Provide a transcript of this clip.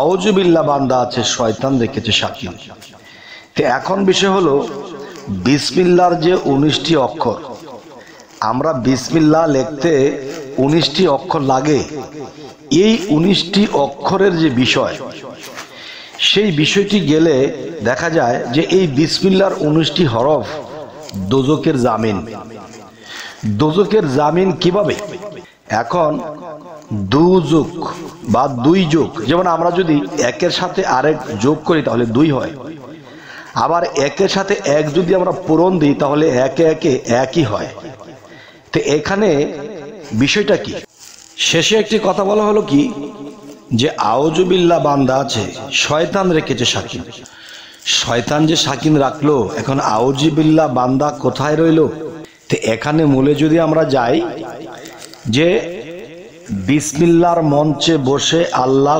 আউযুবিল্লাহ বান্দা আছে, শয়তান রেখেছে সাকিন। তো এখন বিষয় হলো বিসমিল্লাহর যে 19টি অক্ষর, আমরা বিসমিল্লাহ লিখতে 19টি অক্ষর লাগে। এই 19টি অক্ষরের যে বিষয়, সেই বিষয়টি গেলে দেখা যায় যে এই বিসমিল্লাহর 19টি হরফ দোজকের জামিন। দোজকের জামিন কিভাবে? এখন দুযোগ বা দুই যোগ, যেমন আমরা যদি একের সাথে আরেক যোগ করি তাহলে 2 হয়, আবার একের সাথে এক যদি আমরা পূরণ দিই তাহলে একে একে একই হয়। তো এখানে বিষয়টা কি? শেষে একটি কথা বলা হলো কি, যে আউযুবিল্লাহ বান্দা আছে, শয়তান রেখেছে সাকিন। শয়তান যে সাকিন রাখলো, এখন আউযুবিল্লাহ বান্দা কোথায় রইল? তো এখানে মূলে যদি আমরা যাই যে বিসমিল্লাহর মঞ্চে বসে আল্লাহ